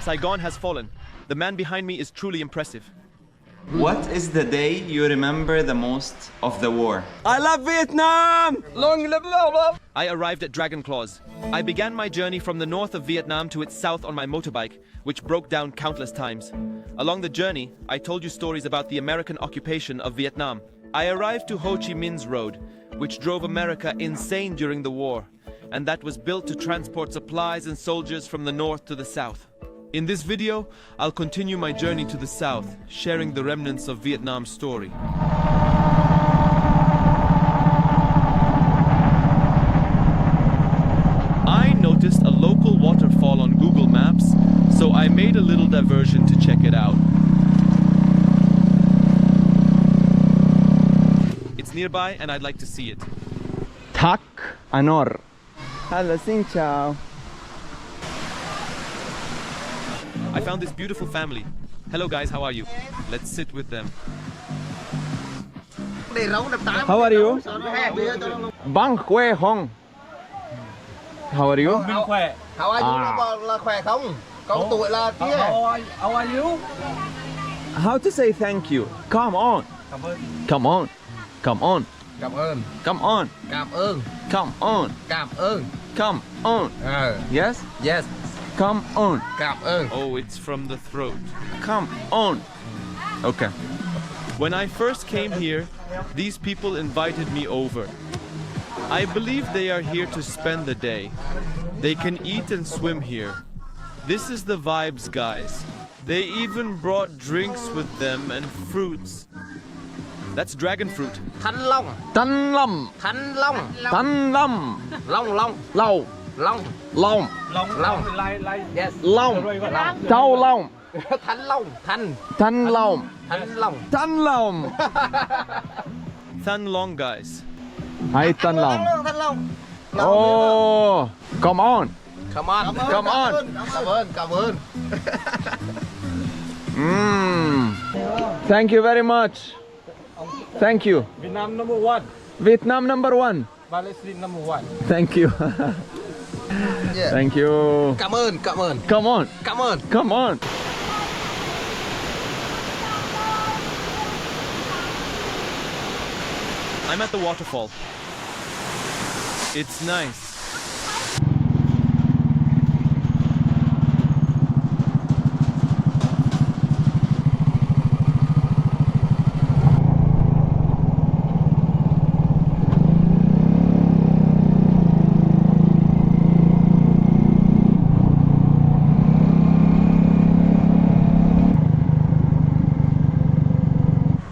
Saigon has fallen. The man behind me is truly impressive. What is the day you remember the most of the war? I love Vietnam! Long live love! I arrived at Dragon Claws. I began my journey from the north of Vietnam to its south on my motorbike, which broke down countless times. Along the journey, I told you stories about the American occupation of Vietnam. I arrived to Ho Chi Minh's road, which drove America insane during the war, and that was built to transport supplies and soldiers from the north to the south. In this video, I'll continue my journey to the south, sharing the remnants of Vietnam's story. I noticed a local waterfall on Google Maps, so I made a little diversion to check it out. It's nearby and I'd like to see it. Tak Anor. Hello, xin chào. I found this beautiful family. Hello guys, how are you? Let's sit with them. How are you? Bang Khỏe Hong. How are you? Mình khỏe. How are you? Là khỏe không? Con tuổi là kia. How are you? How to say thank you? Come on. Cảm ơn. Come on. Come on. Cảm ơn. Come on. Cảm ơn. Come on. Cảm ơn. Come on. Yes? Yes. Come on. Cảm ơn. Oh, it's from the throat. Come on. Okay. When I first came here, these people invited me over. I believe they are here to spend the day. They can eat and swim here. This is the vibes, guys. They even brought drinks with them and fruits. That's dragon fruit. Thanh long. Thanh lâm. Thanh long. Thanh lâm. Long long. Lâu. Long. Long. Long. Like. Yes. Long. Trâu long. Thanh long. Thanh. Thanh long. Thanh long. Thanh long. Than long, guys. Hay thanh long. Thanh long. Oh. Come on. Come on. Come on. Cảm ơn. Cảm ơn. Thank you very much. Thank you. Vietnam number one. Vietnam number one. Palestine number one. Thank you. Yeah. Thank you. Cảm ơn. Cảm ơn. Come on. Cảm ơn. Come on. I'm at the waterfall. It's nice.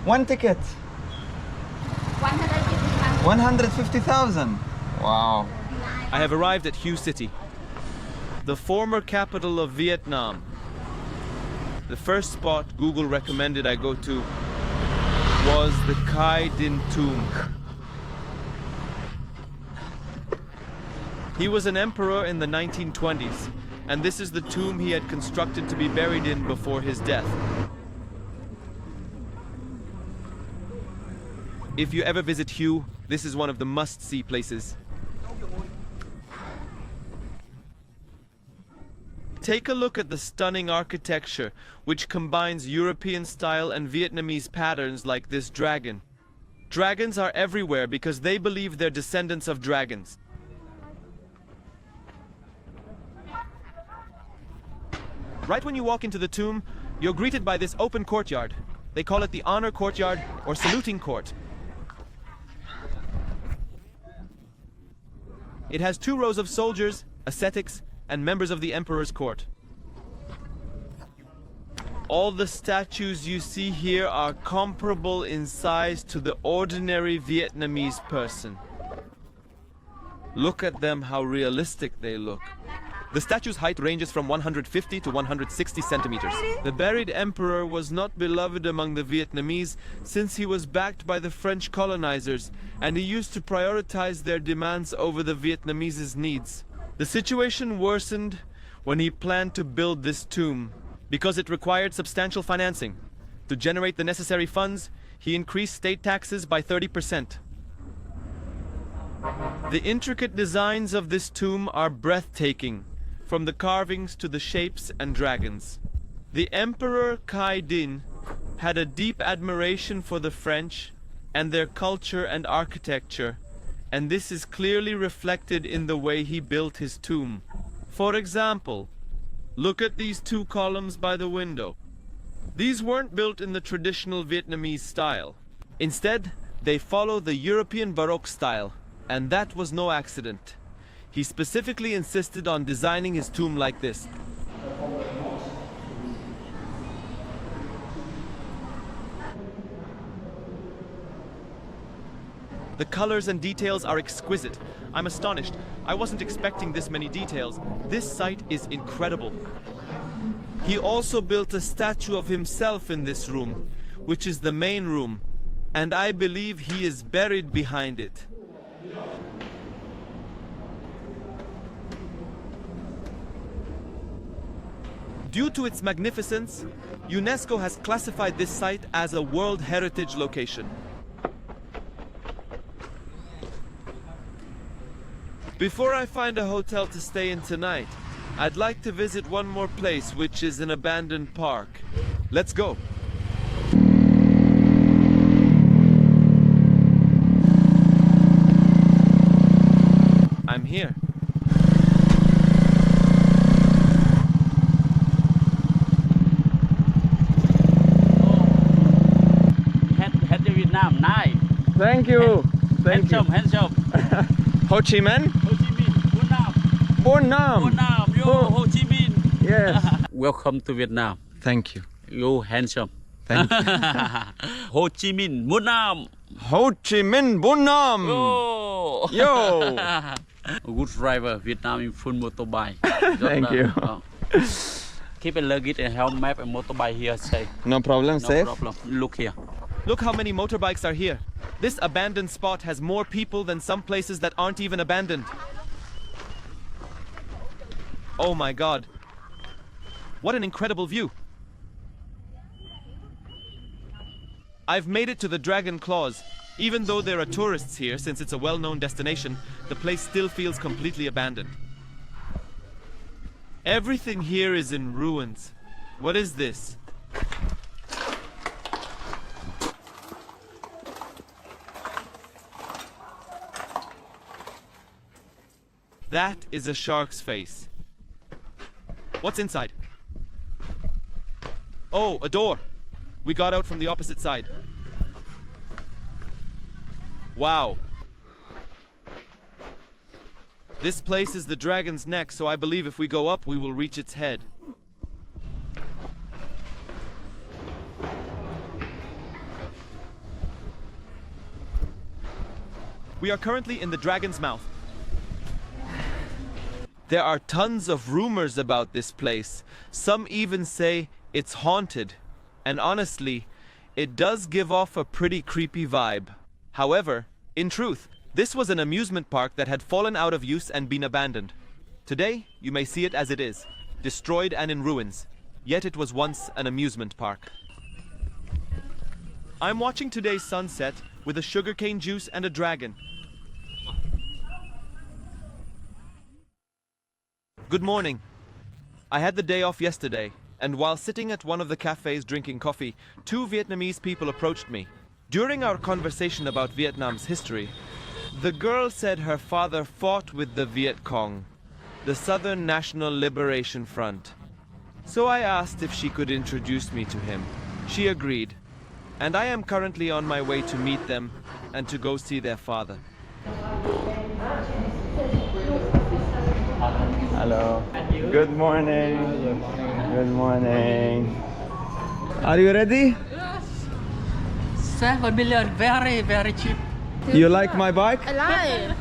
One ticket. 150,000. Wow. I have arrived at Hue City, the former capital of Vietnam. The first spot Google recommended I go to was the Khai Din Tomb. He was an emperor in the 1920s, and this is the tomb he had constructed to be buried in before his death. If you ever visit Hue, this is one of the must-see places. Take a look at the stunning architecture, which combines European style and Vietnamese patterns like this dragon. Dragons are everywhere because they believe they're descendants of dragons. Right when you walk into the tomb, you're greeted by this open courtyard. They call it the honor courtyard or saluting court. It has 2 rows of soldiers, ascetics, and members of the emperor's court. All the statues you see here are comparable in size to the ordinary Vietnamese person. Look at them, how realistic they look. The statue's height ranges from 150 to 160 centimeters. The buried emperor was not beloved among the Vietnamese since he was backed by the French colonizers, and he used to prioritize their demands over the Vietnamese's needs. The situation worsened when he planned to build this tomb, because it required substantial financing. To generate the necessary funds, he increased state taxes by 30%. The intricate designs of this tomb are breathtaking. from the carvings to the shapes and dragons. The Emperor Kai Din had a deep admiration for the French and their culture and architecture, and this is clearly reflected in the way he built his tomb. For example, look at these two columns by the window. These weren't built in the traditional Vietnamese style. Instead, they follow the European Baroque style, and that was no accident. He specifically insisted on designing his tomb like this. The colors and details are exquisite. I'm astonished. I wasn't expecting this many details. This site is incredible. He also built a statue of himself in this room, which is the main room, and I believe he is buried behind it. Due to its magnificence, UNESCO has classified this site as a World Heritage Location. Before I find a hotel to stay in tonight, I'd like to visit one more place, which is an abandoned park. Let's go. I'm here. Head to Vietnam, nice. Thank you. Thank you. Handsome. Ho Chi Minh? Ho Chi Minh, Vietnam. Bonam. Vietnam, yo, Ho Chi Minh. Yes. Welcome to Vietnam. Thank you. You handsome. Thank you. Ho Chi Minh, Vietnam. Ho Chi Minh Bonam. Yo. Yo. Good driver, Vietnam in full motorbike. Thank you. Keep a luggage and helmet and motorbike here safe. No problem, No safe? problem. Look here. Look how many motorbikes are here. This abandoned spot has more people than some places that aren't even abandoned. Oh my God. What an incredible view. I've made it to the Dragon Claws. Even though there are tourists here, since it's a well-known destination, the place still feels completely abandoned. Everything here is in ruins. What is this? That is a shark's face. What's inside? Oh, a door. We got out from the opposite side. Wow. This place is the dragon's neck, so I believe if we go up, we will reach its head. We are currently in the dragon's mouth. There are tons of rumors about this place. Some even say it's haunted. And honestly, it does give off a pretty creepy vibe. However, in truth, this was an amusement park that had fallen out of use and been abandoned. Today, you may see it as it is, destroyed and in ruins. Yet it was once an amusement park. I'm watching today's sunset with a sugarcane juice and a dragon. Good morning. I had the day off yesterday, and while sitting at one of the cafes drinking coffee, two Vietnamese people approached me. During our conversation about Vietnam's history, the girl said her father fought with the Viet Cong, the Southern National Liberation Front. So I asked if she could introduce me to him. She agreed, and I am currently on my way to meet them and to go see their father. Hello. Good morning. Good morning. Are you ready? 7 million, very, very cheap. You like my bike? I like.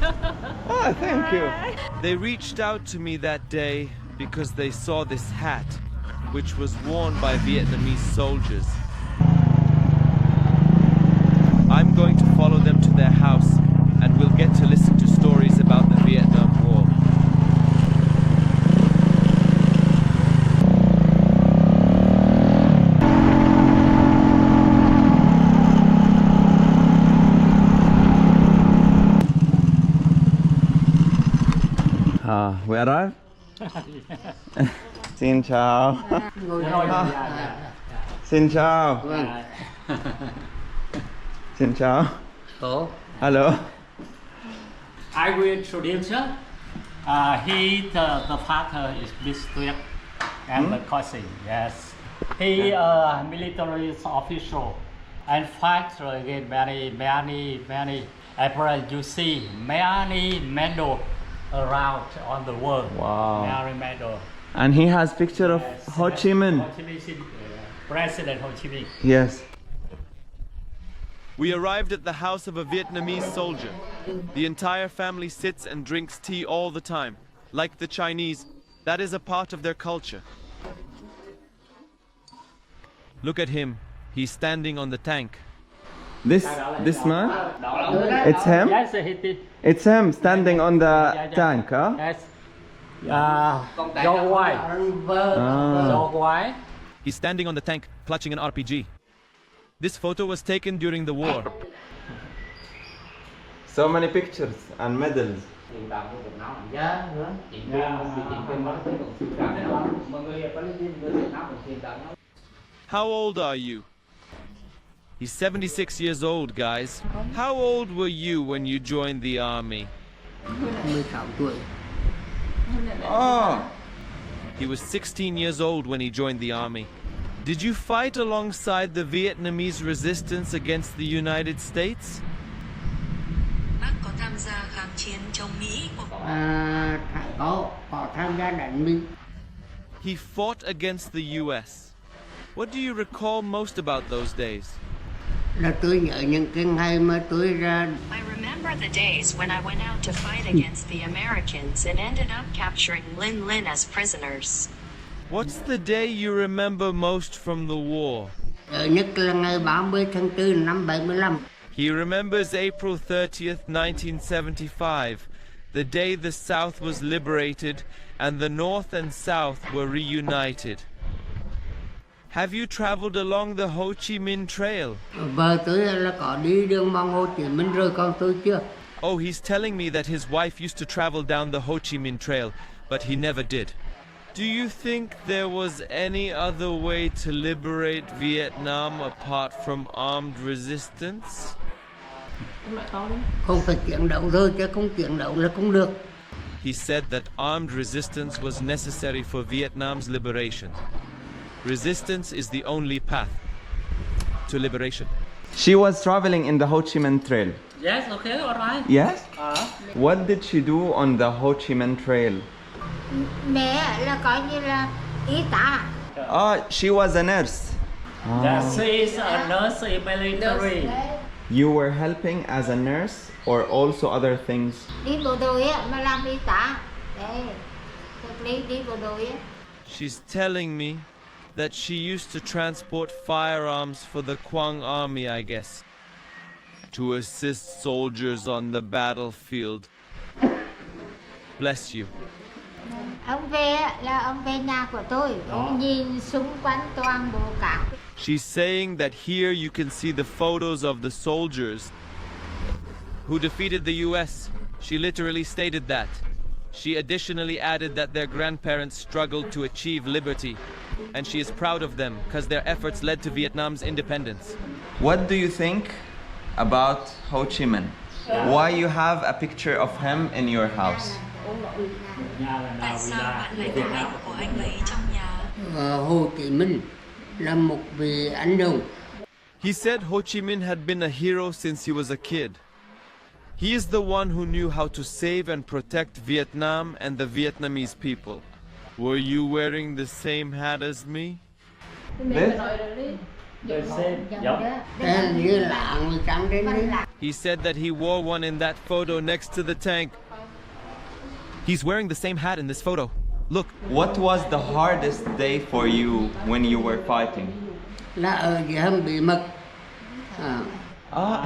Oh, thank you. They reached out to me that day because they saw this hat, which was worn by Vietnamese soldiers. I'm going to follow them to their house, and we'll get to listen to stories about the Vietnam War. We arrived? Xin chào. Xin chào. Xin chào. Hello. I will introduce you. The father is Mr. and the cousin. Yes. He military official and fight against many. April, you see many medal around on the world. Wow. Many medal. And he has picture of Yes. Ho Chi Minh. Ho Chi Minh, President Ho Chi Minh. Yes. We arrived at the house of a Vietnamese soldier. The entire family sits and drinks tea all the time. Like the Chinese, that is a part of their culture. Look at him. He's standing on the tank. This man? It's him? Yes, he did. It's him standing on the tank, huh? Yes. Your wife. Your wife. He's standing on the tank, clutching an RPG. This photo was taken during the war. So many pictures and medals. How old are you? He's 76 years old, guys. How old were you when you joined the army? Oh, He was 16 years old when he joined the army. Did you fight alongside the Vietnamese resistance against the United States? Bác có tham gia kháng chiến chống Mỹ không? Có tham gia đánh Minh. He fought against the US. What do you recall most about those days? Là tôi nhớ những cái ngày mà tôi ra. I remember the days when I went out to fight against the Americans and ended up capturing Linh Linh as prisoners. What's the day you remember most from the war? Nhớ nhất là ngày 30 tháng 4 năm 75. He remembers April 30th, 1975, the day the South was liberated and the North and South were reunited. Have you traveled along the Ho Chi Minh Trail? Vợ tôi là có đi đường bằng Hồ Chí Minh rồi, còn tôi chưa. Oh, he's telling me that his wife used to travel down the Ho Chi Minh Trail, but he never did. Do you think there was any other way to liberate Vietnam apart from armed resistance? Không phải chiến đấu thôi, chứ không chiến đấu là không được. He said that armed resistance was necessary for Vietnam's liberation. Resistance is the only path to liberation. she was traveling in the Ho Chi Minh Trail. Yes, okay, all right. Yes? What did she do on the Ho Chi Minh Trail? Mẹ là coi như là y tá. Oh, she was a nurse. Yeah, she is a nurse in military. You were helping as a nurse or also other things? Đi bộ đội á, mà làm y tá. Đấy, thực lý đi bộ đội á. She's telling me that she used to transport firearms for the Quang army, I guess, to assist soldiers on the battlefield. Bless you. Ông về á, là ông về nhà của tôi. Ông nhìn xung quanh toàn bộ cả. She's saying that here you can see the photos of the soldiers who defeated the US. She literally stated that. She additionally added that their grandparents struggled to achieve liberty, and she is proud of them because their efforts led to Vietnam's independence. What do you think about Ho Chi Minh? Why you have a picture of him in your house? Tại sao bạn lại có ảnh của anh ấy trong nhà? Hồ Chí Minh là một vị anh hùng. He said Ho Chi Minh had been a hero since he was a kid. He is the one who knew how to save and protect Vietnam and the Vietnamese people. Were you wearing the same hat as me? This? The same. Yep. Tên như là người trắng đến đi. He said that he wore one in that photo next to the tank. He's wearing the same hat in this photo. Look. What was the hardest day for you when you were fighting? Là ở dưới hầm bí mật.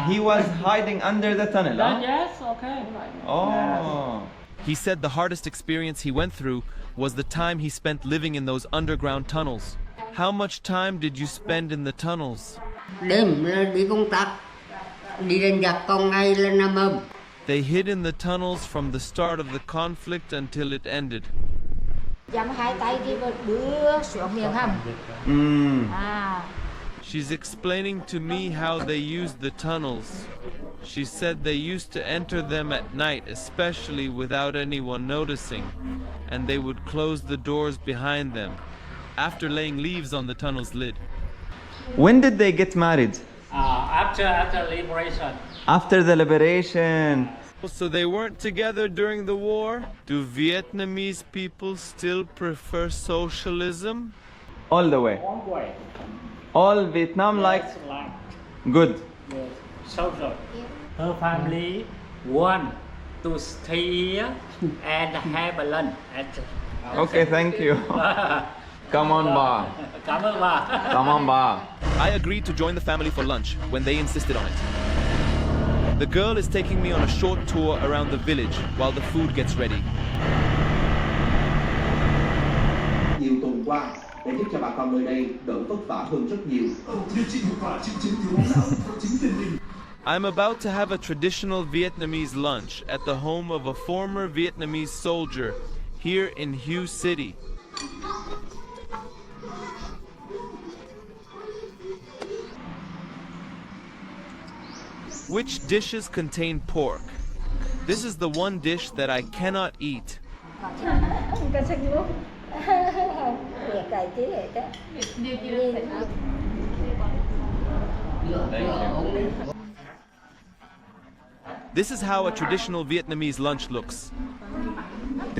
He was hiding under the tunnel. Huh? Yes, okay. Oh. He said the hardest experience he went through was the time he spent living in those underground tunnels. How much time did you spend in the tunnels? Đêm là đi công tác. Đi đánh giặc, còn ngày là nằm ẩm. They hid in the tunnels from the start of the conflict until it ended. Dắm hai tay đi và đưa xuống miệng hầm. À. She's explaining to me how they used the tunnels. She said they used to enter them at night, especially without anyone noticing, and they would close the doors behind them after laying leaves on the tunnel's lid. When did they get married? After liberation. After the liberation. So they weren't together during the war? Do Vietnamese people still prefer socialism? All the way. All Vietnam like good. Social. Her family want to stay here and have a lunch. Okay, thank you. Come on, ba. Cảm ơn bà. Come on, ba. I agreed to join the family for lunch when they insisted on it. The girl is taking me on a short tour around the village while the food gets ready. Nhiều tuần qua để giúp cho bà con nơi đây đỡ vất vả hơn rất nhiều. I'm about to have a traditional Vietnamese lunch at the home of a former Vietnamese soldier here in Hue City. Which dishes contain pork? This is the one dish that I cannot eat. This is how a traditional Vietnamese lunch looks.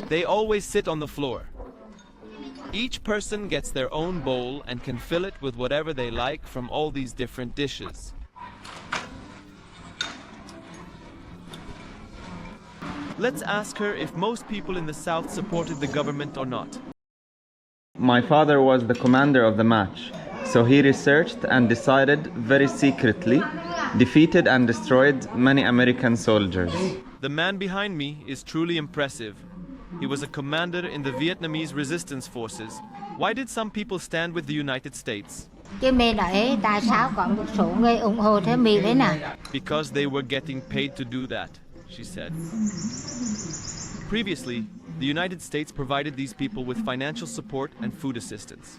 They always sit on the floor. Each person gets their own bowl and can fill it with whatever they like from all these different dishes. Let's ask her if most people in the South supported the government or not. My father was the commander of the match, so he researched and decided very secretly, defeated and destroyed many American soldiers. The man behind me is truly impressive. He was a commander in the Vietnamese resistance forces. Why did some people stand with the United States? Chứ mình ấy, tại sao có một số người ủng hộ theo Mỹ đấy nè? Because they were getting paid to do that, she said. Previously, the United States provided these people with financial support and food assistance.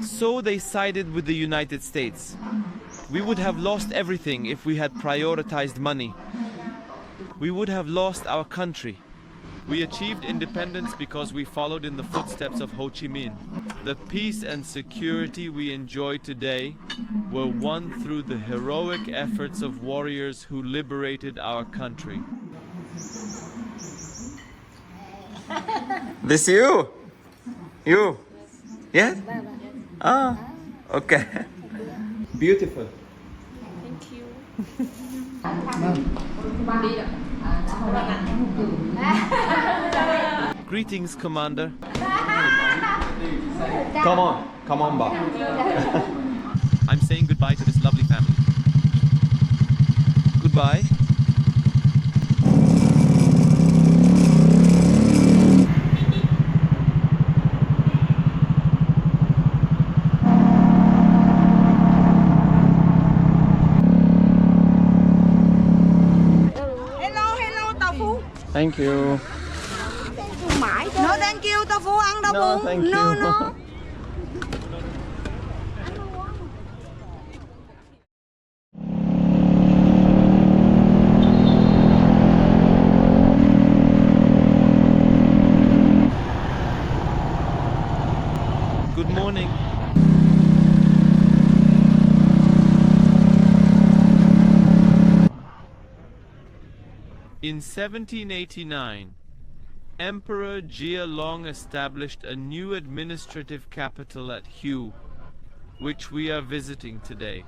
So they sided with the United States. We would have lost everything if we had prioritized money. We would have lost our country. We achieved independence because we followed in the footsteps of Ho Chi Minh. The peace and security we enjoy today were won through the heroic efforts of warriors who liberated our country. This you? You? Yeah? Ah, okay. Beautiful. Greetings, Commander. Come on, ba. I'm saying goodbye to this lovely family. Goodbye. Thank you. No thank you, tao Phú ăn đâu No, Phú. thank you. No. Good morning. In 1789, Emperor Jia Long established a new administrative capital at Hue, which we are visiting today.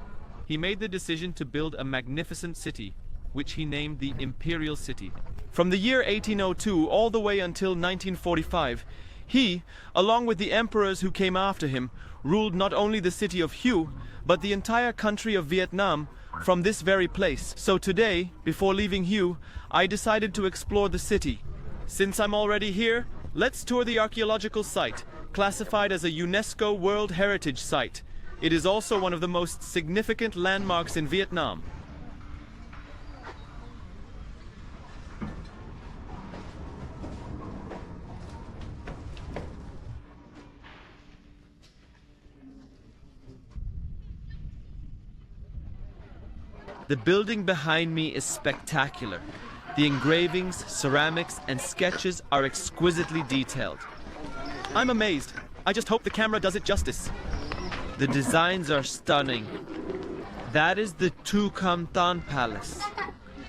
He made the decision to build a magnificent city, which he named the Imperial City. From the year 1802 all the way until 1945, he, along with the emperors who came after him, ruled not only the city of Hue, but the entire country of Vietnam from this very place. So today, before leaving Hue, I decided to explore the city. Since I'm already here, let's tour the archaeological site, classified as a UNESCO World Heritage Site. It is also one of the most significant landmarks in Vietnam. The building behind me is spectacular. The engravings, ceramics, and sketches are exquisitely detailed. I'm amazed. I just hope the camera does it justice. The designs are stunning. That is the Tu Kam Tan Palace.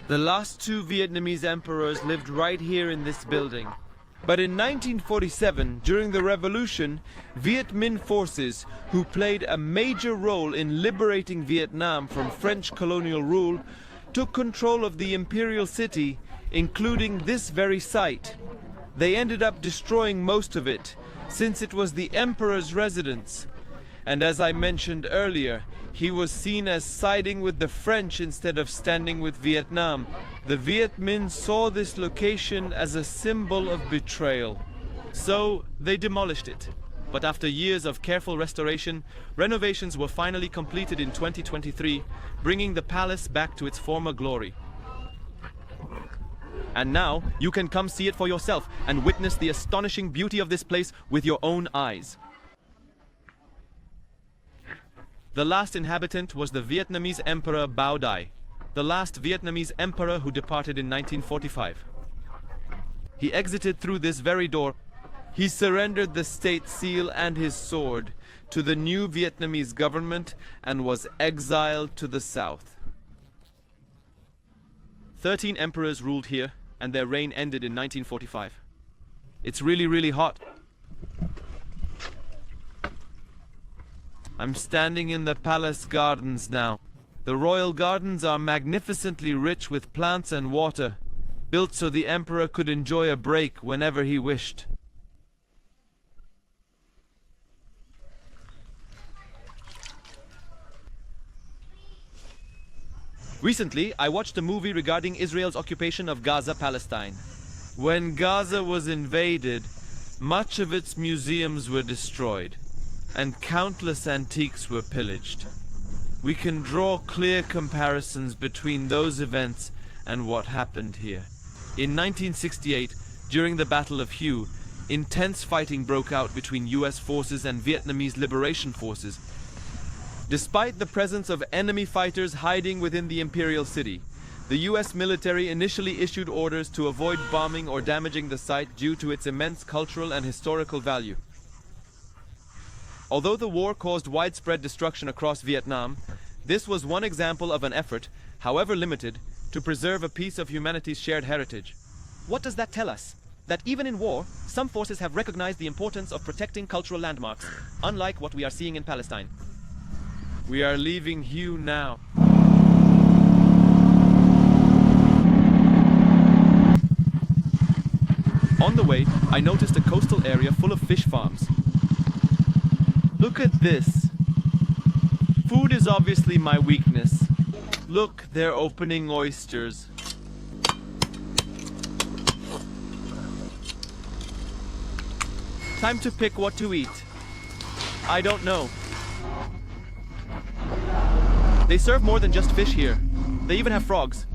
The last two Vietnamese emperors lived right here in this building. But in 1947, during the revolution, Viet Minh forces, who played a major role in liberating Vietnam from French colonial rule, took control of the Imperial city, including this very site. They ended up destroying most of it, since it was the emperor's residence. And as I mentioned earlier, he was seen as siding with the French instead of standing with Vietnam. The Viet Minh saw this location as a symbol of betrayal. So they demolished it. But after years of careful restoration, renovations were finally completed in 2023, bringing the palace back to its former glory. And now you can come see it for yourself and witness the astonishing beauty of this place with your own eyes. The last inhabitant was the Vietnamese Emperor Bao Dai, the last Vietnamese emperor who departed in 1945. He exited through this very door. He surrendered the state seal and his sword to the new Vietnamese government and was exiled to the south. 13 emperors ruled here, and their reign ended in 1945. It's really, really hot. I'm standing in the palace gardens now. The royal gardens are magnificently rich with plants and water, built so the emperor could enjoy a break whenever he wished. Recently, I watched a movie regarding Israel's occupation of Gaza, Palestine. When Gaza was invaded, much of its museums were destroyed, and countless antiques were pillaged. We can draw clear comparisons between those events and what happened here. In 1968, during the Battle of Hue, intense fighting broke out between US forces and Vietnamese liberation forces. Despite the presence of enemy fighters hiding within the Imperial city, the US military initially issued orders to avoid bombing or damaging the site due to its immense cultural and historical value. Although the war caused widespread destruction across Vietnam, this was one example of an effort, however limited, to preserve a piece of humanity's shared heritage. What does that tell us? That even in war, some forces have recognized the importance of protecting cultural landmarks, unlike what we are seeing in Palestine. We are leaving Hue now. On the way, I noticed a coastal area full of fish farms. Look at this. Food is obviously my weakness. Look, they're opening oysters. Time to pick what to eat. I don't know. They serve more than just fish here. They even have frogs.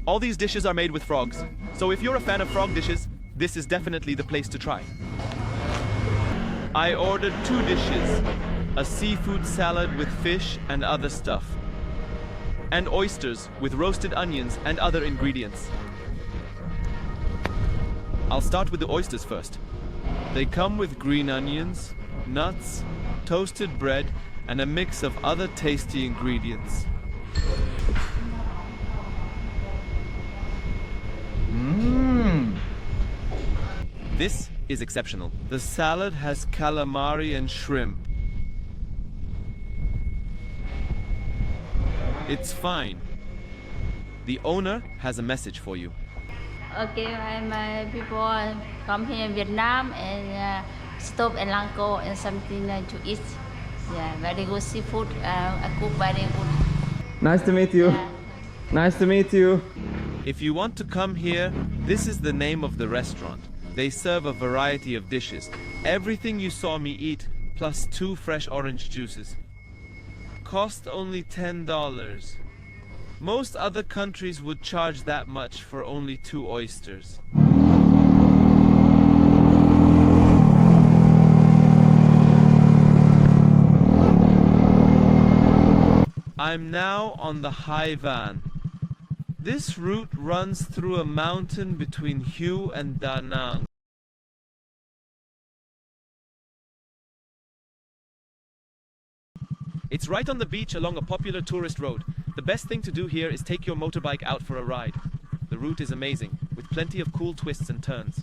All these dishes are made with frogs. So if you're a fan of frog dishes, this is definitely the place to try. I ordered 2 dishes. A seafood salad with fish and other stuff. And oysters with roasted onions and other ingredients. I'll start with the oysters first. They come with green onions, nuts, toasted bread, and a mix of other tasty ingredients. This is exceptional. The salad has calamari and shrimp. It's fine. The owner has a message for you. Okay, my people come here in Vietnam and stop in Langko and something to eat. Yeah, very good seafood. I cook very good. Nice to meet you. Yeah. Nice to meet you. If you want to come here, this is the name of the restaurant. They serve a variety of dishes. Everything you saw me eat, plus 2 fresh orange juices. Cost only $10. Most other countries would charge that much for only 2 oysters. I'm now on the Hai Van. This route runs through a mountain between Hue and Da Nang. It's right on the beach along a popular tourist road. The best thing to do here is take your motorbike out for a ride. The route is amazing, with plenty of cool twists and turns.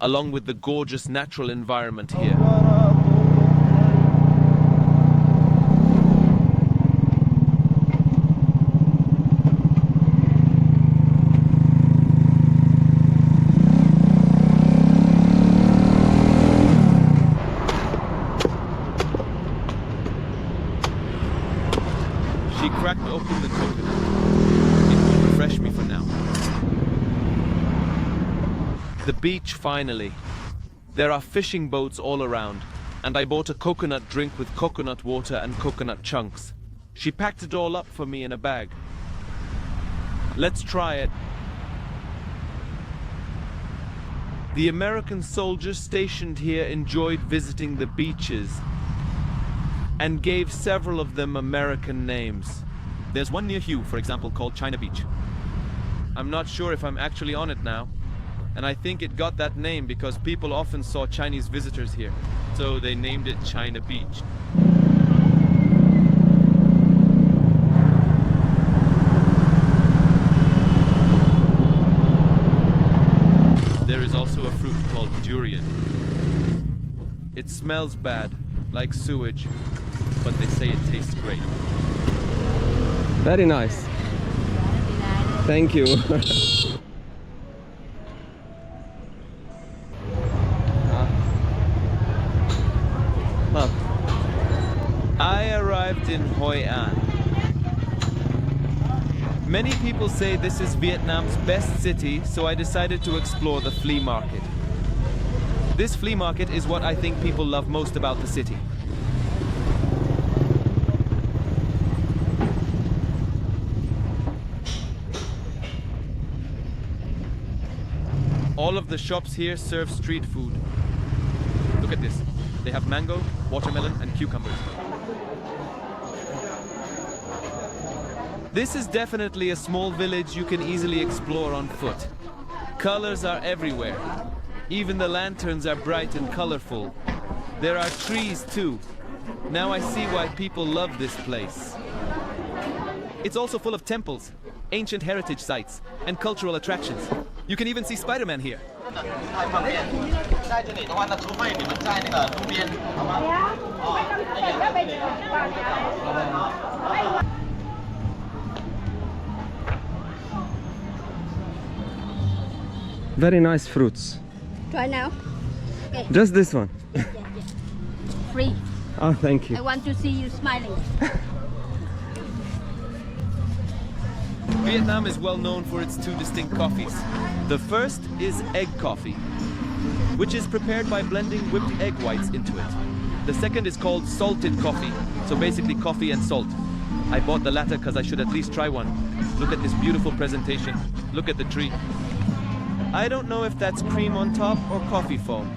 Along with the gorgeous natural environment here. She cracked open the coconut. It will refresh me for now. The beach finally. There are fishing boats all around, and I bought a coconut drink with coconut water and coconut chunks. She packed it all up for me in a bag. Let's try it. The American soldiers stationed here enjoyed visiting the beaches and gave several of them American names. There's one near Hue, for example, called China Beach. I'm not sure if I'm actually on it now, and I think it got that name because people often saw Chinese visitors here, so they named it China Beach. There is also a fruit called durian. It smells bad, like sewage, but they say it tastes great. Very nice. Thank you. I arrived in Hoi An. Many people say this is Vietnam's best city, so I decided to explore the flea market. This flea market is what I think people love most about the city. All of the shops here serve street food. Look at this. They have mango, watermelon, and cucumbers. This is definitely a small village you can easily explore on foot. Colors are everywhere. Even the lanterns are bright and colorful. There are trees too. Now I see why people love this place. It's also full of temples, ancient heritage sites, and cultural attractions. You can even see Spider-Man here. Very nice fruits. Try now. Just this one. Free. Oh, thank you. I want to see you smiling. Vietnam is well known for its two distinct coffees. The first is egg coffee, which is prepared by blending whipped egg whites into it. The second is called salted coffee, so basically coffee and salt. I bought the latter because I should at least try one. Look at this beautiful presentation. Look at the tree. I don't know if that's cream on top or coffee foam.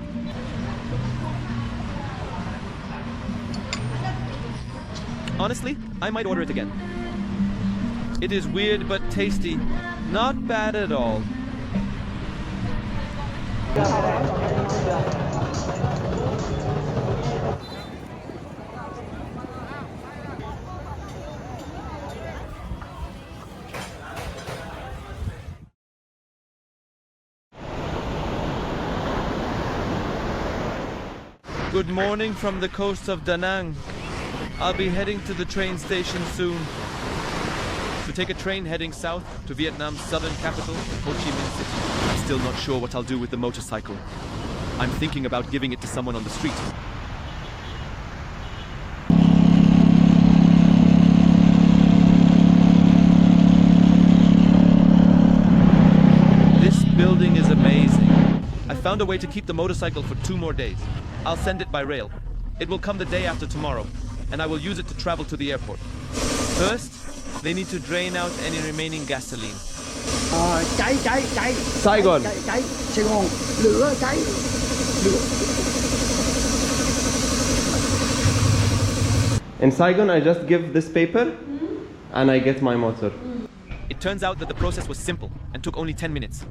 Honestly, I might order it again. It is weird but tasty. Not bad at all. Good morning from the coast of Da Nang. I'll be heading to the train station soon. To take a train heading south to Vietnam's southern capital, Ho Chi Minh City. I'm still not sure what I'll do with the motorcycle. I'm thinking about giving it to someone on the street. This building is amazing. I found a way to keep the motorcycle for 2 more days. I'll send it by rail. It will come the day after tomorrow, and I will use it to travel to the airport. First, they need to drain out any remaining gasoline. Saigon. Saigon. Lửa cháy. Lửa. In Saigon, I just give this paper and I get my motor. It turns out that the process was simple and took only 10 minutes.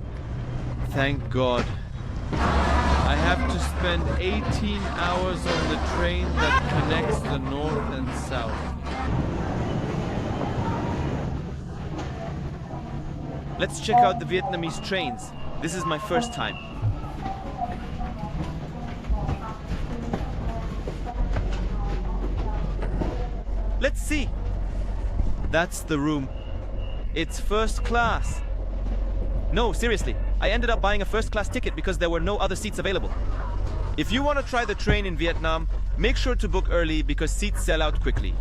Thank God. I have to spend 18 hours on the train that connects the north and south. Let's check out the Vietnamese trains. This is my first time. Let's see. That's the room. It's first class. No, seriously. I ended up buying a first-class ticket because there were no other seats available. If you want to try the train in Vietnam, make sure to book early because seats sell out quickly.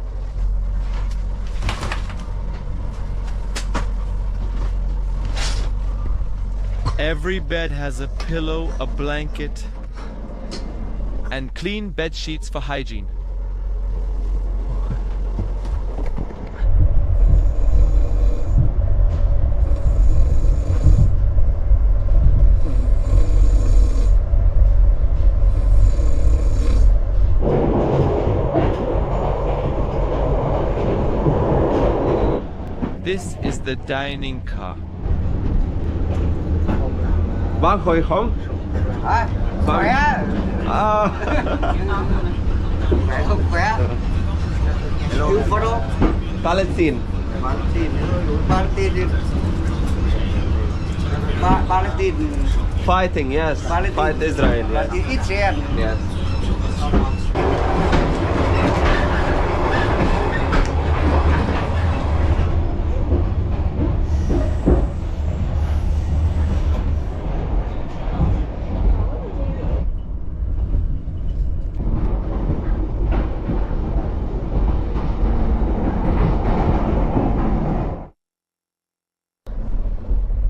Every bed has a pillow, a blanket, and clean bed sheets for hygiene. This is the dining car. Bác khỏe không? Khỏe. Khỏe không khỏe. You follow? Palestine. Palestine. Fighting, yes. Palestine. Fight Israel. Yes. Israel. Yes.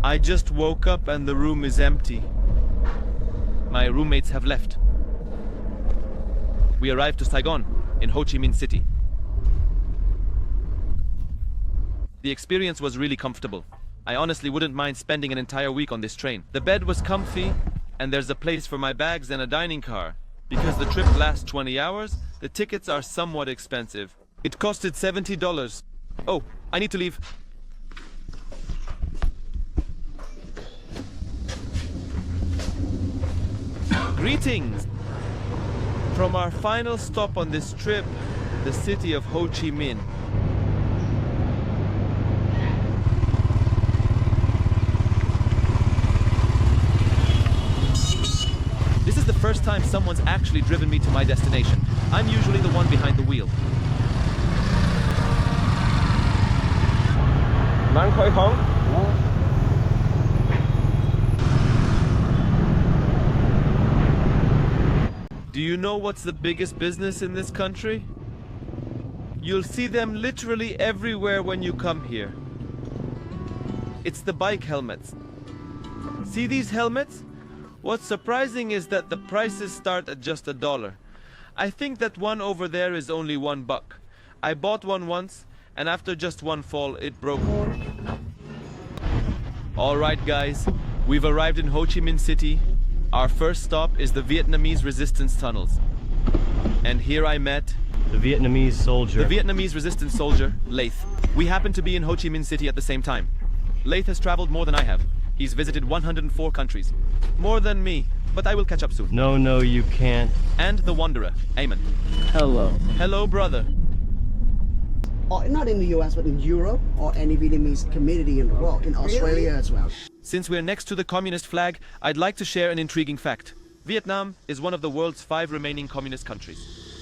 I just woke up and the room is empty. My roommates have left. We arrived to Saigon, in Ho Chi Minh City. The experience was really comfortable. I honestly wouldn't mind spending an entire week on this train. The bed was comfy, and there's a place for my bags and a dining car. Because the trip lasts 20 hours, the tickets are somewhat expensive. It costed $70. Oh, I need to leave. Greetings! From our final stop on this trip, the city of Ho Chi Minh. This is the first time someone's actually driven me to my destination. I'm usually the one behind the wheel. Bạn khỏe không? Do you know what's the biggest business in this country? You'll see them literally everywhere when you come here. It's the bike helmets. See these helmets? What's surprising is that the prices start at just $1. I think that one over there is only $1. I bought one once, and after just one fall, it broke. Alright guys, we've arrived in Ho Chi Minh City. Our first stop is the Vietnamese resistance tunnels. And here I met the Vietnamese soldier. The Vietnamese resistance soldier, Laith. We happen to be in Ho Chi Minh City at the same time. Laith has traveled more than I have. He's visited 104 countries. More than me, but I will catch up soon. No, you can't. And the Wanderer, Eamon. Hello. Hello, brother. Or not in the US, but in Europe or any Vietnamese community in the world, in Australia as well. Since we're next to the communist flag, I'd like to share an intriguing fact. Vietnam is one of the world's 5 remaining communist countries,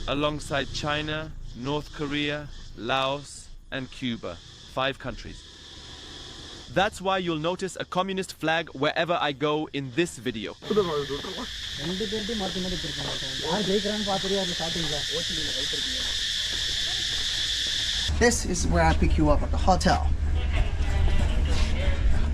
alongside China, North Korea, Laos, and Cuba. 5 countries. That's why you'll notice a communist flag wherever I go in this video. This is where I pick you up at the hotel.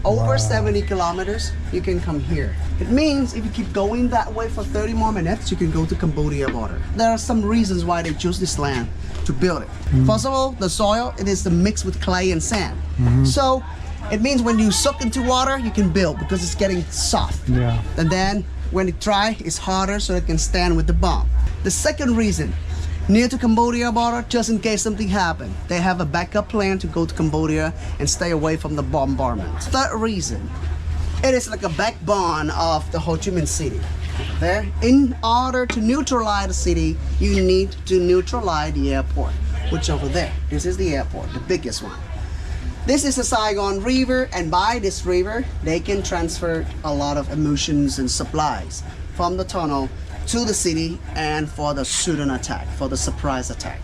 Over 70 kilometers, you can come here. It means if you keep going that way for 30 more minutes, you can go to Cambodia border. There are some reasons why they choose this land to build it. First of all, the soil, it is mixed with clay and sand. So it means when you soak into water, you can build because it's getting soft. Yeah. And then when it dry, it's harder so it can stand with the bomb. The second reason near to Cambodia border just in case something happened. They have a backup plan to go to Cambodia and stay away from the bombardment. Third reason, it is like a backbone of the Ho Chi Minh City. There, in order to neutralize the city, you need to neutralize the airport, which over there. This is the airport, the biggest one. This is the Saigon River, and by this river, they can transfer a lot of ammunitions and supplies from the tunnel to the city and for the sudden attack, for the surprise attack.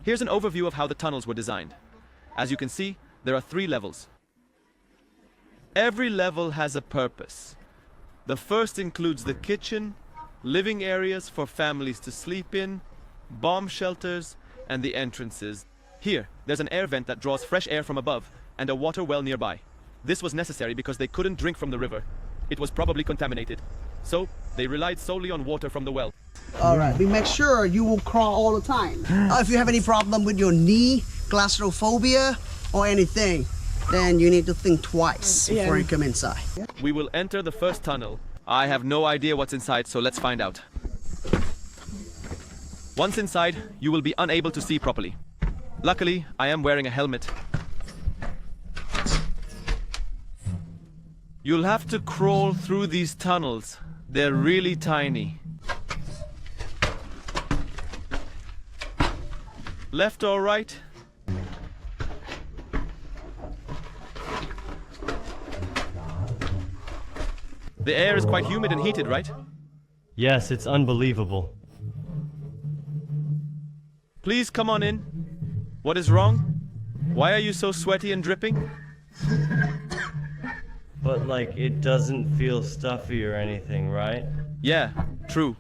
Here's an overview of how the tunnels were designed. As you can see, there are 3 levels. Every level has a purpose. The first includes the kitchen, living areas for families to sleep in, bomb shelters, and the entrances. Here, there's an air vent that draws fresh air from above and a water well nearby. This was necessary because they couldn't drink from the river. It was probably contaminated. So, they relied solely on water from the well. Alright, we make sure you will crawl all the time. If you have any problem with your knee, claustrophobia, or anything, then you need to think twice before you come inside. We will enter the first tunnel. I have no idea what's inside, so let's find out. Once inside, you will be unable to see properly. Luckily, I am wearing a helmet. You'll have to crawl through these tunnels. They're really tiny. Left or right? The air is quite humid and heated, right? Yes, it's unbelievable. Please come on in. What is wrong? Why are you so sweaty and dripping? But like, it doesn't feel stuffy or anything, right? Yeah, true.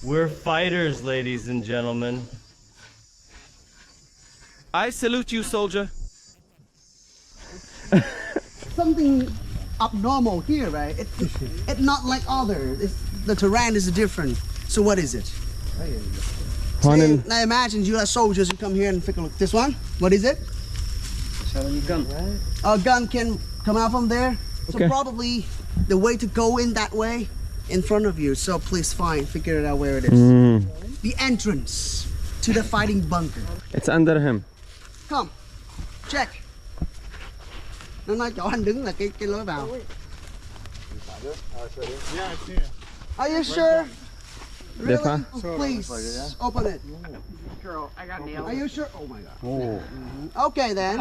We're fighters, ladies and gentlemen. I salute you, soldier. Something abnormal here, right? It's not like others. The terrain is different. So what is it? Now imagine you are soldiers, you come here and take a look. This one, what is it? Gun. A gun can come out from there. So probably the way to go in that way in front of you. So please figure it out where it is. The entrance to the fighting bunker. It's under him. Come, check. Nó nói chỗ anh đứng là cái lối vào. Are you sure? Really? Please open it. Girl, I got nailed. Are you sure? Oh my God. Okay then.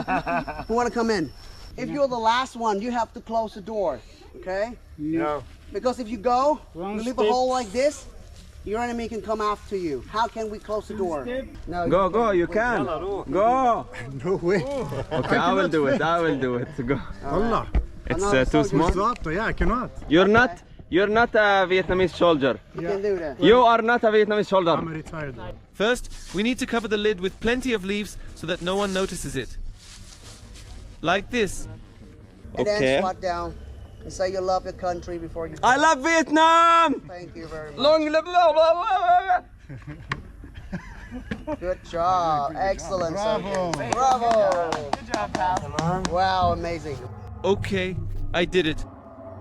Who want to come in? If you're the last one, you have to close the door. Okay? No. Because if you go, you leave a hole like this, your enemy can come after you. How can we close the door? No. Go, you can. Go. No way. Okay, I will do it. Go. Allah. It's too small. Yeah, I cannot. You're not a Vietnamese soldier. You can do that. You are not a Vietnamese soldier. I'm retired. First, we need to cover the lid with plenty of leaves so that no one notices it. Like this. And then squat down and say you love your country before you. I love Vietnam! Thank you very much. Long live Good job. Excellent. Bravo. Bravo. Good job, pal. Wow, amazing. Okay, I did it.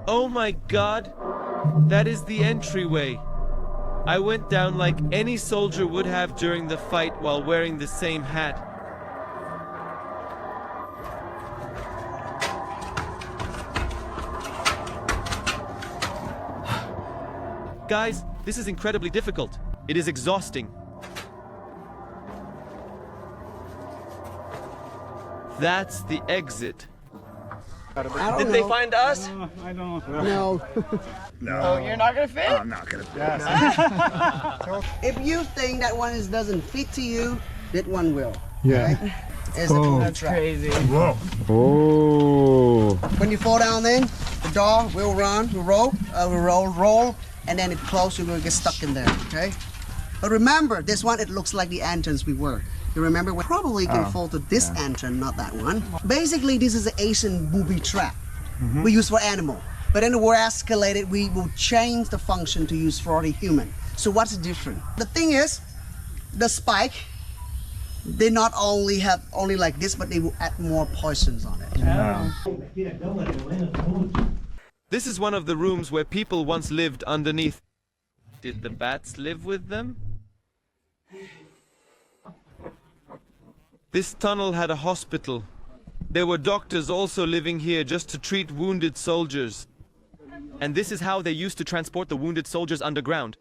Oh my God, that is the entryway. I went down like any soldier would have during the fight while wearing the same hat. Guys, this is incredibly difficult. It is exhausting. That's the exit. Did they find us? I don't know. No. Oh, you're not gonna fit? I'm not gonna fit. If you think that one doesn't fit to you, that one will. Yeah. Okay? It's a cool trap. Crazy. Whoa. Oh. When you fall down, then the door will run, will roll, and then it closes. You will get stuck in there. Okay. But remember, this one it looks like the entrance we were. You remember, we probably can fall to this entrance, not that one. Basically, this is an Asian booby trap we use for animal. But then we're escalated, we will change the function to use for the human. So what's different? The thing is, the spike, they not only have only like this, but they will add more poisons on it. This is one of the rooms where people once lived underneath. Did the bats live with them? This tunnel had a hospital. There were doctors also living here just to treat wounded soldiers. And this is how they used to transport the wounded soldiers underground.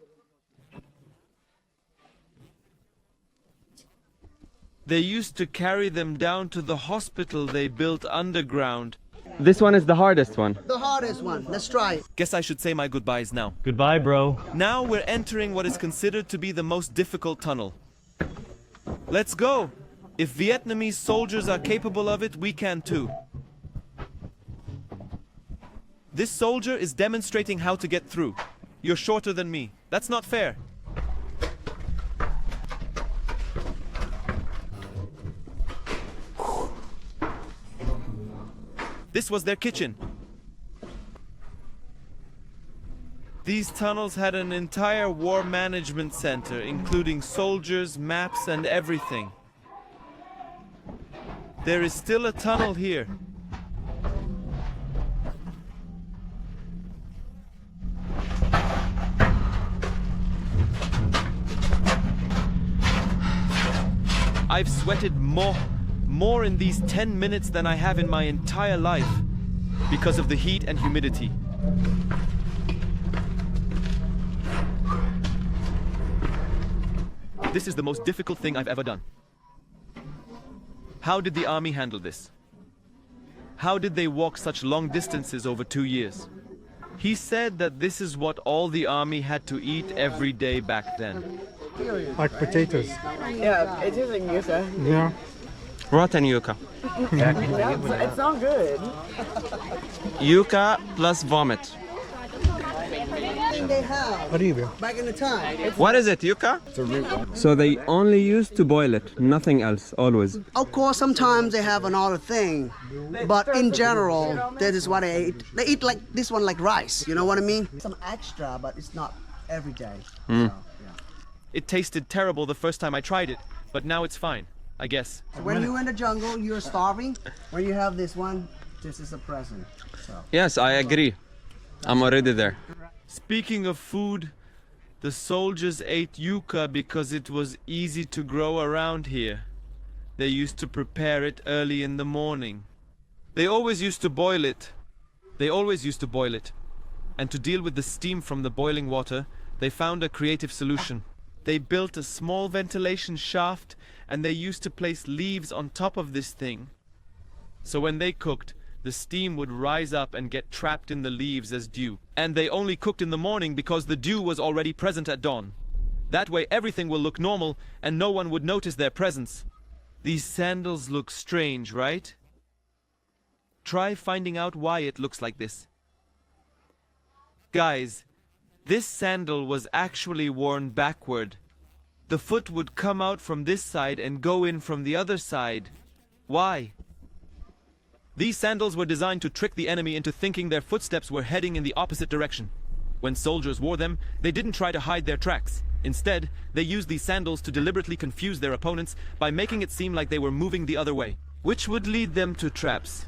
They used to carry them down to the hospital they built underground. This one is the hardest one. The hardest one. Let's try it. Guess I should say my goodbyes now. Goodbye, bro. Now we're entering what is considered to be the most difficult tunnel. Let's go! If Vietnamese soldiers are capable of it, we can too. This soldier is demonstrating how to get through. You're shorter than me. That's not fair. This was their kitchen. These tunnels had an entire war management center, including soldiers, maps, and everything. There is still a tunnel here. I've sweated more in these 10 minutes than I have in my entire life because of the heat and humidity. This is the most difficult thing I've ever done. How did the army handle this? How did they walk such long distances over 2 years? He said that this is what all the army had to eat every day back then. Like potatoes. Yeah, it's just like yuca. Yeah. Rotten yuca. It's not good. Yuca plus vomit. They have back in the time. What is it, yuca? So they only used to boil it, nothing else, always. Of course, sometimes they have another thing, but in general, that is what they eat. They eat like this one, like rice. You know what I mean? Some extra, but it's not every day. So, yeah. It tasted terrible the first time I tried it, but now it's fine, I guess. When you're in the jungle, you're starving. When you have this one, this is a present. So. Yes, I agree. I'm already there. Speaking of food, the soldiers ate yuca because it was easy to grow around here. They used to prepare it early in the morning. They always used to boil it. And to deal with the steam from the boiling water, they found a creative solution. They built a small ventilation shaft and they used to place leaves on top of this thing. So when they cooked, the steam would rise up and get trapped in the leaves as dew. And they only cooked in the morning because the dew was already present at dawn. That way everything will look normal and no one would notice their presence. These sandals look strange, right? Try finding out why it looks like this. Guys, this sandal was actually worn backward. The foot would come out from this side and go in from the other side. Why? These sandals were designed to trick the enemy into thinking their footsteps were heading in the opposite direction. When soldiers wore them, they didn't try to hide their tracks. Instead, they used these sandals to deliberately confuse their opponents by making it seem like they were moving the other way, which would lead them to traps.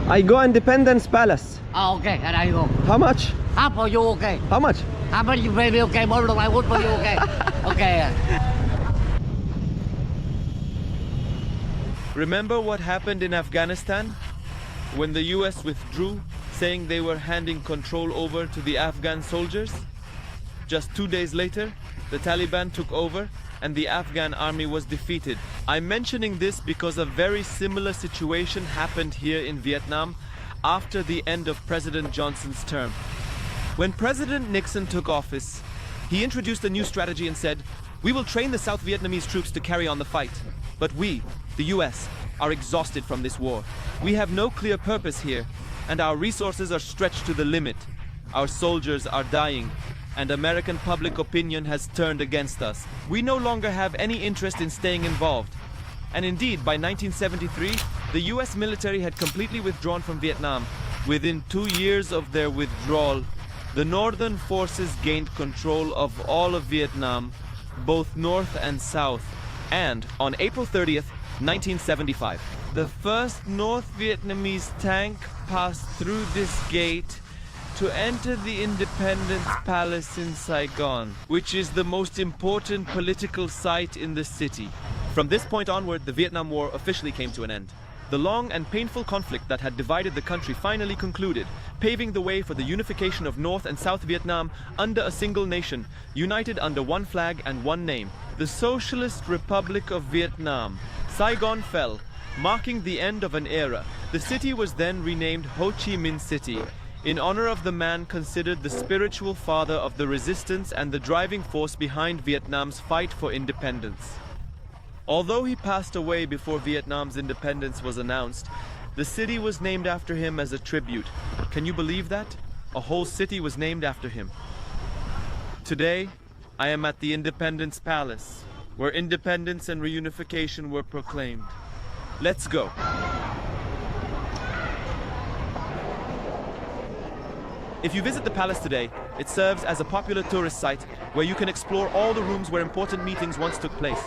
I go Independence Palace. Oh, okay, and I go. How much? Half for you, okay. How much? How much you pay me, okay? More than I would for you, okay. Okay. Remember what happened in Afghanistan? When the US withdrew, saying they were handing control over to the Afghan soldiers? Just 2 days later, the Taliban took over and the Afghan army was defeated. I'm mentioning this because a very similar situation happened here in Vietnam after the end of President Johnson's term. When President Nixon took office, he introduced a new strategy and said, "We will train the South Vietnamese troops to carry on the fight. But we, the US, are exhausted from this war. We have no clear purpose here, and our resources are stretched to the limit. Our soldiers are dying, and American public opinion has turned against us. We no longer have any interest in staying involved." And indeed, by 1973, the US military had completely withdrawn from Vietnam. Within 2 years of their withdrawal, the northern forces gained control of all of Vietnam, both north and south, and on April 30th, 1975, The first North Vietnamese tank passed through this gate to enter the Independence Palace in Saigon, which is the most important political site in the city. From this point onward, the Vietnam War officially came to an end. The long and painful conflict that had divided the country finally concluded, paving the way for the unification of North and South Vietnam under a single nation, united under one flag and one name, the Socialist Republic of Vietnam. Saigon fell, marking the end of an era. The city was then renamed Ho Chi Minh City, in honor of the man considered the spiritual father of the resistance and the driving force behind Vietnam's fight for independence. Although he passed away before Vietnam's independence was announced, the city was named after him as a tribute. Can you believe that? A whole city was named after him. Today, I am at the Independence Palace, where independence and reunification were proclaimed. Let's go. If you visit the palace today, it serves as a popular tourist site where you can explore all the rooms where important meetings once took place.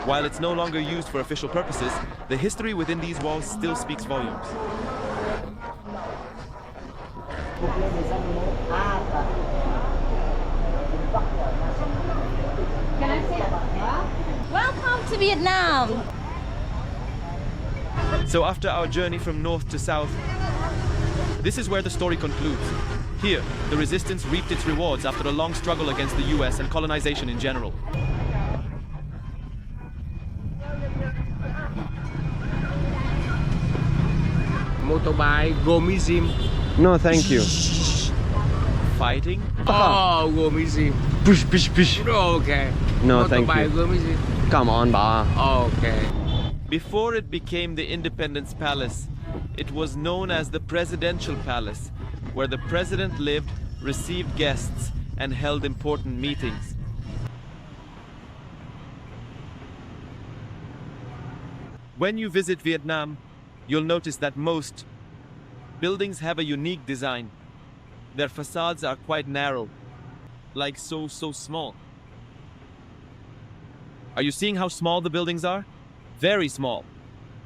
While it's no longer used for official purposes, the history within these walls still speaks volumes. Can I sit? Welcome to Vietnam! So after our journey from north to south, this is where the story concludes. Here, the resistance reaped its rewards after a long struggle against the US and colonization in general. Motorbike, go museum. No, thank you. Fighting? Oh, go museum. Push, push, push. Okay. No, thank Motorbike, you. go museum. Come on, ba. Okay. Before it became the Independence Palace, it was known as the Presidential Palace, where the president lived, received guests, and held important meetings. When you visit Vietnam, you'll notice that most buildings have a unique design. Their facades are quite narrow, like so small. Are you seeing how small the buildings are? Very small.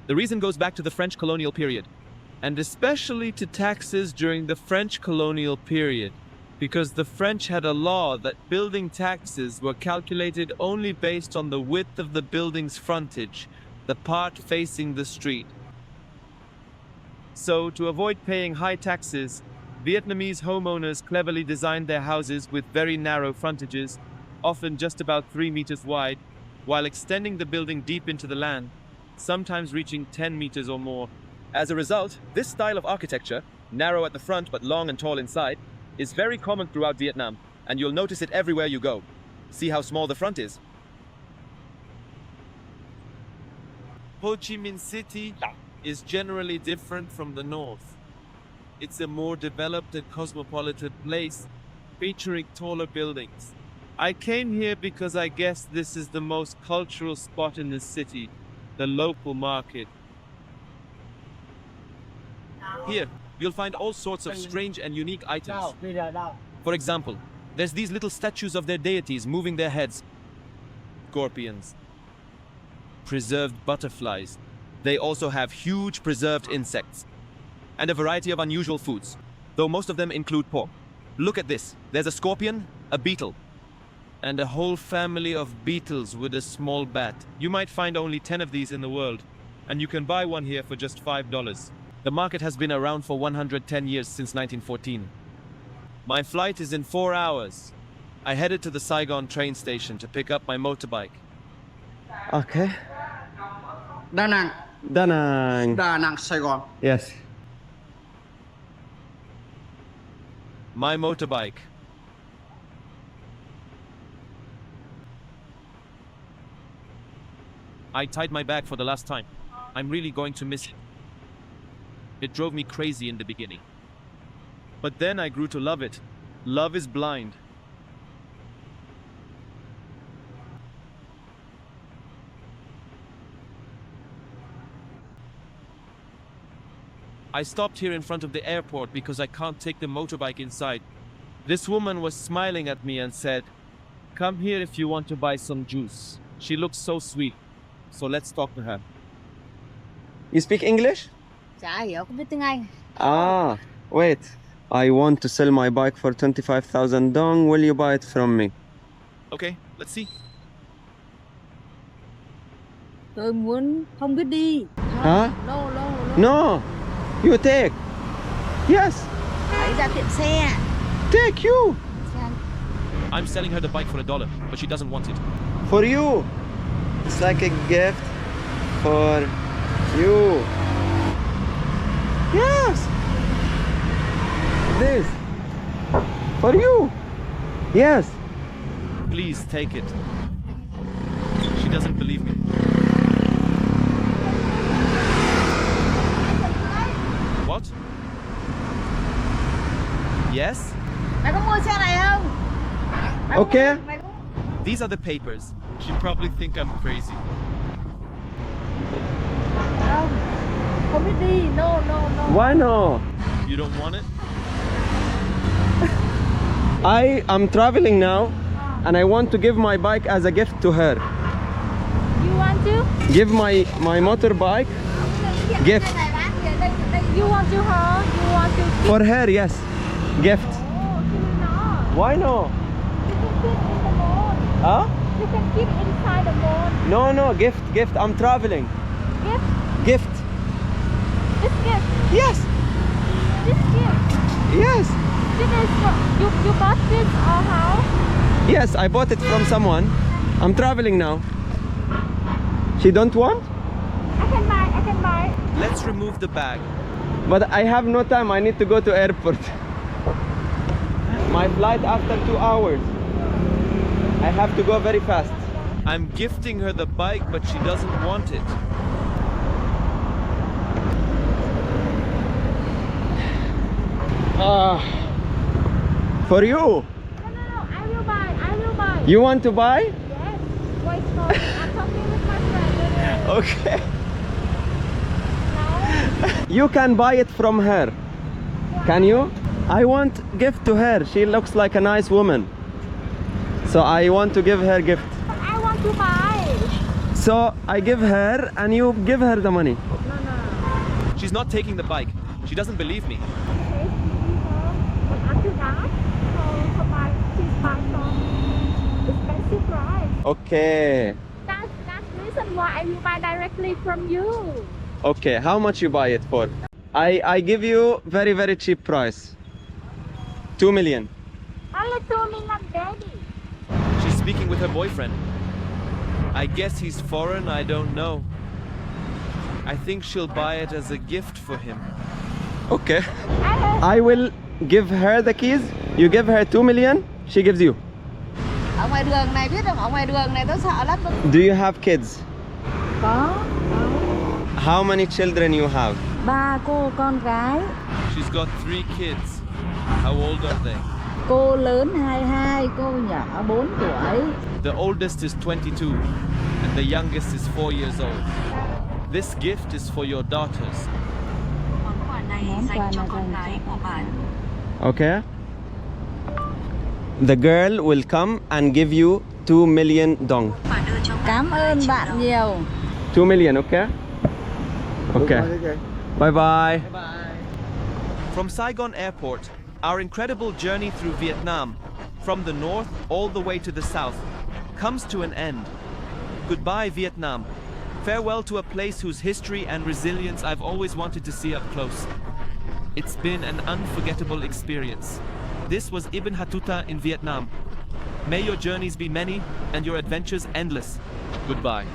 The reason goes back to the French colonial period, and especially to taxes during the French colonial period, because the French had a law that building taxes were calculated only based on the width of the building's frontage, the part facing the street. So, to avoid paying high taxes, Vietnamese homeowners cleverly designed their houses with very narrow frontages, often just about 3 meters wide, while extending the building deep into the land, sometimes reaching 10 meters or more. As a result, this style of architecture, narrow at the front but long and tall inside, is very common throughout Vietnam, and you'll notice it everywhere you go. See how small the front is? Ho Chi Minh City is generally different from the north. It's a more developed and cosmopolitan place, featuring taller buildings. I came here because I guess this is the most cultural spot in the city, the local market. Here, you'll find all sorts of strange and unique items. For example, there's these little statues of their deities moving their heads. Scorpions. Preserved butterflies. They also have huge preserved insects. And a variety of unusual foods, though most of them include pork. Look at this. There's a scorpion, a beetle, and a whole family of beetles with a small bat. You might find only 10 of these in the world, and you can buy one here for just $5. The market has been around for 110 years since 1914. My flight is in 4 hours. I headed to the Saigon train station to pick up my motorbike. Okay. Da Nang. Da Nang. Da Nang, Saigon. Yes. My motorbike. I tied my bag for the last time. I'm really going to miss it. It drove me crazy in the beginning. But then I grew to love it. Love is blind. I stopped here in front of the airport because I can't take the motorbike inside. This woman was smiling at me and said, "Come here if you want to buy some juice." She looks so sweet. So let's talk to her. You speak English? Chả hiểu, không biết tiếng Anh. Ah, wait. I want to sell my bike for 25,000 dong. Will you buy it from me? Okay, let's see. Tôi muốn không biết đi. Huh? No. No. You take. Yes. Hãy ra tiệm xe. Take you. I'm selling her the bike for $1, but she doesn't want it. For you. It's like a gift for you. Yes. This. For you. Yes. Please take it. She doesn't believe me. What? Yes? Mày có mua xe này không? Okay. These are the papers. She'd probably think I'm crazy. Không. Không biết đi. No. Why no? You don't want it? I am traveling now and I want to give my bike as a gift to her. You want to? Give my motorbike gift. You want to her? You want to? For her, yes. Gift. Why no? You can keep in the mall. Huh? You can keep inside the mall. No, gift. I'm traveling. Gift? Gift. This gift? Yes. This gift? Yes. This is you bought this or how? Yes, I bought it from someone. I'm traveling now. She don't want? I can buy. Let's remove the bag. But I have no time. I need to go to airport. My flight after 2 hours. I have to go very fast. I'm gifting her the bike, but she doesn't want it. For you. No, I will buy. You want to buy? Yes. Wait for me. I'm talking with my friend. Okay. No. You can buy it from her. Can you? I want gift to her. She looks like a nice woman. So I want to give her gift. But I want to buy. So I give her and you give her the money. No. She's not taking the bike. She doesn't believe me. Okay, but after that, so she's buying some expensive price. Okay. That's the reason why I will buy directly from you. Okay, how much you buy it for? I give you very, very cheap price. 2 million. Only 2 million, baby. She's speaking with her boyfriend. I guess he's foreign, I don't know. I think she'll buy it as a gift for him. Okay. I will give her the keys. You give her 2 million, she gives you. Ở ngoài đường này biết không? Ở ngoài đường này tôi sợ lắm. Do you have kids? Có. How many children you have? 3 cô con gái. She's got 3 kids. How old are they? Cô lớn 22, cô nhỏ 4 tuổi. The oldest is 22 and the youngest is 4 years old. This gift is for your daughters. Món quà này dành cho con gái của bạn. Okay. The girl will come and give you 2 million dong. Cảm ơn bạn nhiều. 2 million, okay? Okay. Bye bye. From Saigon Airport, our incredible journey through Vietnam, from the north all the way to the south, comes to an end. Goodbye, Vietnam. Farewell to a place whose history and resilience I've always wanted to see up close. It's been an unforgettable experience. This was Ibn Hattuta in Vietnam. May your journeys be many and your adventures endless. Goodbye.